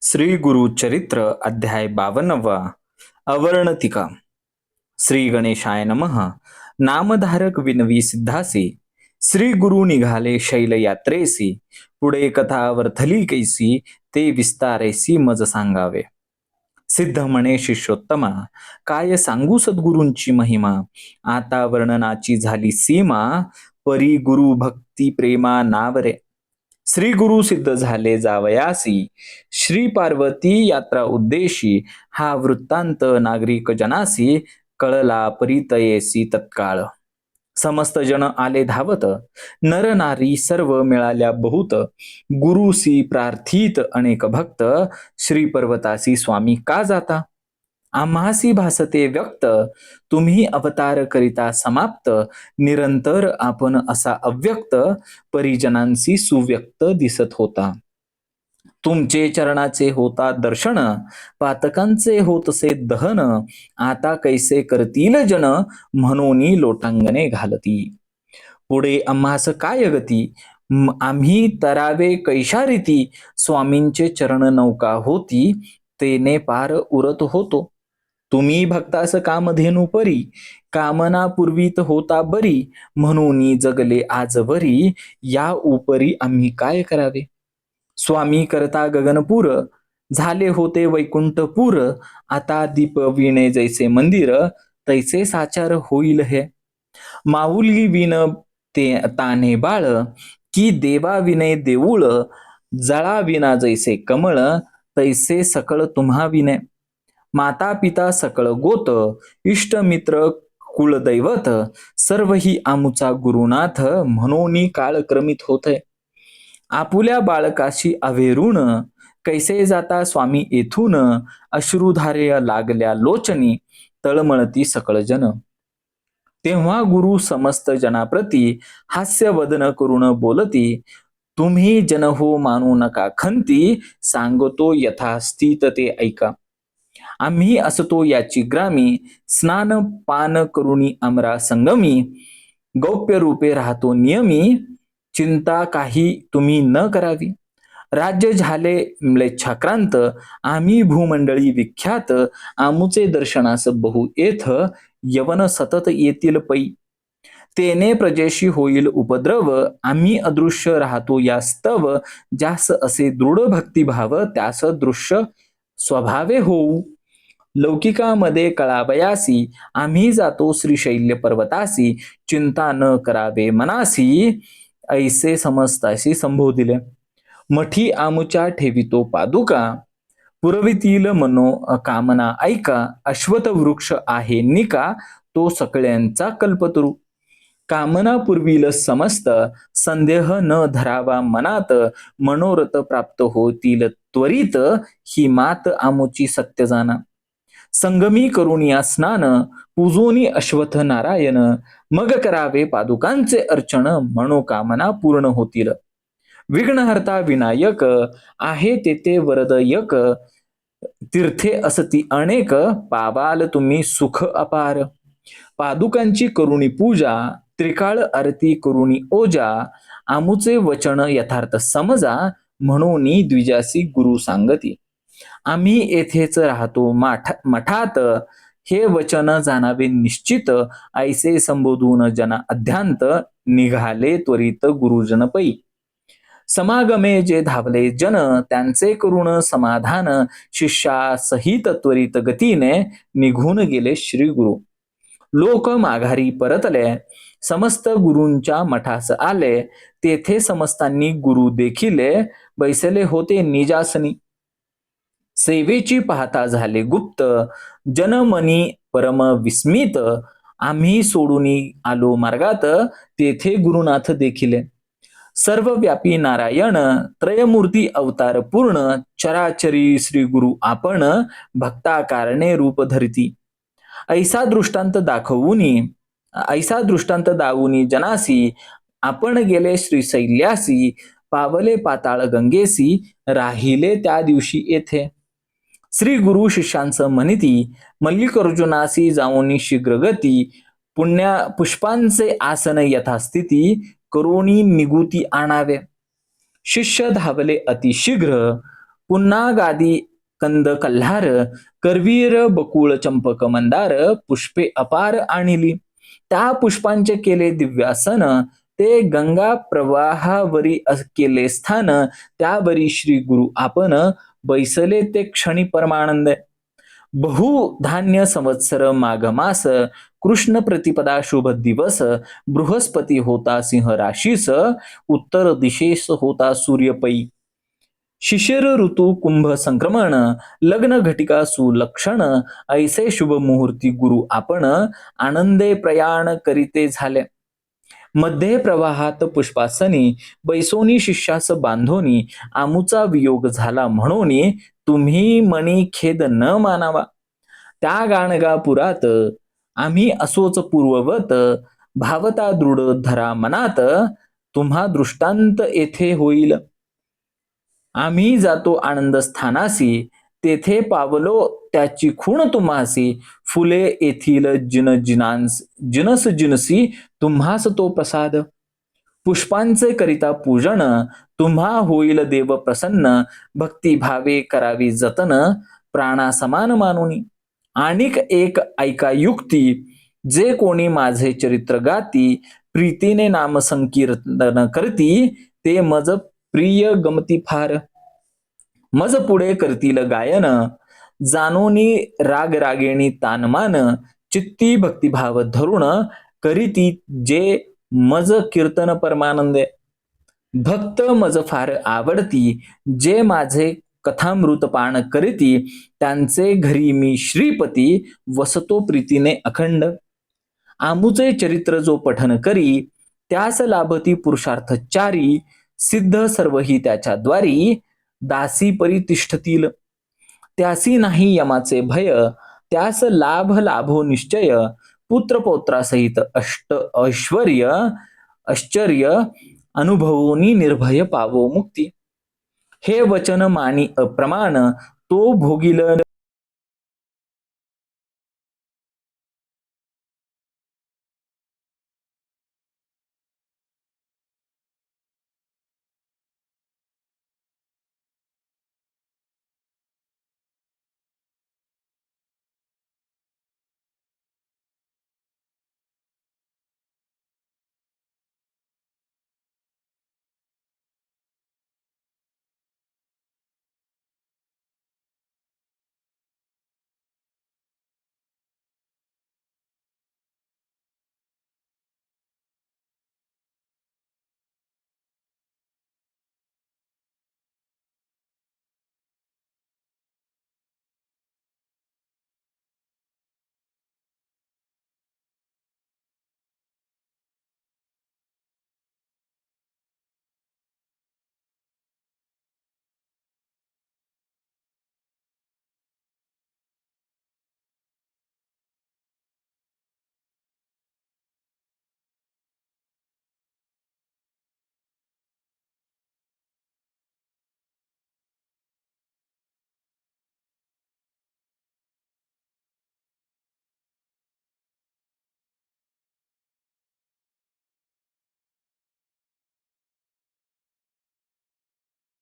श्री गुरु चरित्र अध्याय 52वा अवर्णतिका. श्री गणेशाय नमः. नामधारक विनवी सिद्धासी, श्री गुरु निघाले शैल यात्रेसी. पुढे कथा वर्थली कैसी, ते विस्तारेसी मज सांगावे. सिद्ध म्हणे शिष्योत्तमा, काय सांगू सद्गुरूंची महिमा. आता वर्णनाची झाली सीमा, परी गुरु भक्ती प्रेमा नावरे. श्री गुरु सिद्ध झाले जावयासी, श्री पार्वती यात्रा उद्देशी. हा वृत्तांत नागरिक जनासी, कळला परितयेसी तत्काळ. समस्त जन आले धावत, नर नारी सर्व मिळाल्या बहुत. गुरुसी प्रार्थित अनेक भक्त, श्री पर्वतासी स्वामी का जाता. आम्हासी भासते व्यक्त, तुम्ही अवतार करिता समाप्त. निरंतर आपण असा अव्यक्त, परिजनांसी सुव्यक्त दिसत होता. तुमचे चरणाचे होता दर्शन, पातकांचे होतसे दहन. आता कैसे करतील जन, म्हणून लोटांगणे घालती. पुढे आम्हास काय गती, आम्ही तरावे कैशा रीती. स्वामींचे चरण नौका होती, तेने पार उरत होतो. तुम्ही भक्तास कामधेनु परी, कामना पूर्वीत होता बरी. म्हणून जगले आजवरी, या उपरी आम्ही काय करावे. स्वामी करता गगनपूर, झाले होते वैकुंठपूर. आता दीप विणे जैसे मंदिर, तैसे साचार होईल हे. माऊली विण ते ताने बाळ, की देवा विने देऊळ. जळा विना जैसे कमळ, तैसे सकळ तुम्हा विने. माता पिता सकळ गोत, इष्ट मित्र कुलदैवत. सर्व ही आमुचा गुरुनाथ, म्हणून काळ क्रमित होते. आपुल्या बाळकाशी अवेरून, कैसे जाता स्वामी येथून. अश्रुधारे लागल्या लोचनी, तळमळती सकळ जन. तेव्हा गुरु समस्त जनाप्रती, हास्य वदन करून बोलती. तुम्ही जन हो मानू नका खंती, सांगतो यथास्थित ते ऐका. आम्ही असतो याची ग्रामी, स्नान पान करुणी अमरा संगमी. गौप्य रूपे राहतो नियमी, चिंता काही तुम्ही न करावी. राज्य झाले म्लेच्छाक्रांत, आम्ही भूमंडळी विख्यात. आमुचे दर्शनास बहु येथ, यवन सतत येतील पै. तेने प्रजेशी होईल उपद्रव, आम्ही अदृश्य राहतो या स्तव. ज्यास असे दृढ भक्तिभाव, त्यास दृश्य स्वभावे होऊ. लौकिकामध्ये कळावयासी, आम्ही जातो श्रीशैल्य पर्वतासी. चिंता न करावे मनासी, ऐसे समस्ताशी संबोधिले. मठी आमुच्या ठेवितो पादुका, पुरवितील मनो कामना ऐका. अश्वथ वृक्ष आहे निका, तो सकळ्यांचा कल्पतरू. कामना पुरविल समस्त, संदेह न धरावा मनात. मनोरथ प्राप्त होतील त्वरित, ही मात आमुची सत्य जाना. संगमी करुनिया स्नान, पूजोनी अश्वथ नारायण. मग करावे पादुकांचे अर्चन, मनोकामना पूर्ण होतील. विघ्नहर्ता विनायक, आहे तेथे वरदयक. तीर्थे असती अनेक, पावाल तुम्ही सुख अपार. पादुकांची करुणी पूजा, त्रिकाळ आरती करुणी ओजा. आमुचे वचन यथार्थ समजा, म्हणून द्विजासी गुरु सांगती. आम्ही येथेच राहतो मठात, हे वचन जाणावे निश्चित. ऐसे संबोधून जना अध्यांत, निघाले त्वरित गुरुजन पै. समागमे जे धावले जन, त्यांचे करुण समाधान. शिष्या सहित त्वरित गतीने, निघून गेले श्री गुरु. लोक माघारी परतले, समस्त गुरूंच्या मठास आले. तेथे समस्तांनी गुरु देखिले, बैसले होते निजासनी. सेवेची पाहता झाले गुप्त, जनमनी परम विस्मित. आम्ही सोडून आलो मार्गात, तेथे गुरुनाथ देखिले. सर्वव्यापी नारायण, त्रयमूर्ती अवतार पूर्ण. चराचरी श्री गुरु आपण, भक्ता कारणे रूप धरती. ऐसा दृष्टांत दावूनी जनासी. आपण गेले श्रीशैल्यासी, पावले पाताळ गंगेसी. राहिले त्या दिवशी येथे. श्री गुरु शिष्यांचं म्हणती, मल्लिकार्जुनासी जाऊनी शीघ्र गती. पुष्पांचे आसन यथास्थिती, करोनी निगुती आणावे. शिष्य धावले अतिशीघ्र, पुन्हा गादी कंद कल्हार, करवीर बकुळ चंपक मंदार, पुष्पे अपार आणिली. त्या पुष्पांचे केले दिव्यासन, ते गंगा प्रवाहावरी केले स्थान. त्यावरी श्री गुरु आपण, बैसले ते क्षणी परमानंद. बहुधान्य संवत्सर माघ मास, कृष्ण प्रतिपदा शुभ दिवस. बृहस्पती होता सिंह राशीस, उत्तर दिशेस होता सूर्य पै. शिशिर ऋतू कुंभ संक्रमण, लग्न घटिका सुलक्षण. ऐसे शुभ मुहूर्ती गुरु आपण, आनंदे प्रयाण करीते झाले. मध्ये प्रवाहात पुष्पासनी, बैसोनी शिष्यास बांधोनी. आमुचा वियोग झाला म्हणून, तुम्ही मनी खेद न मानावा. त्या गाणगापुरात आम्ही असोच पूर्ववत, भावता दृढ धरा मनात. तुम्हा दृष्टांत येथे होईल. आम्ही जातो आनंद स्थानासी, तेथे पावलो त्याची खूण तुम्हासी. फुले येथील जिनस जिनसी, तुम्हास तो प्रसाद. पुष्पांचे करिता पूजन, तुम्हा होईल देव प्रसन्न. भक्ती भावे करावी जतन, प्राणा समान मानुनी. आणिक एक ऐका युक्ती, जे कोणी माझे चरित्र गाती. प्रीतीने नाम संकीर्तन करती, ते मज प्रिय गमती फार. मज पुढे करतील गायन, जानोनी राग रागिणी तानमान. चित्ती भक्तिभाव धरुण, करीती जे मज कीर्तन परमानंदे. भक्त मज फार आवडती, जे माझे कथामृत पान करीती. त्यांचे घरी मी श्रीपती, वसतो प्रीतीने अखंड. आमुचे चरित्र जो पठन करी, त्यास लाभती पुरुषार्थ चारी. सिद्ध सर्वही त्याच्या द्वारी, दासी परी तिष्ठतील. त्यासी नाही यमाचे भय, त्यास लाभ लाभो निश्चय. पुत्र पौत्रासहित ऐश्वर्य आश्चर्य, अनुभवोनी निर्भय पावो मुक्ती. हे वचन मानी अप्रमाण, तो भोगिल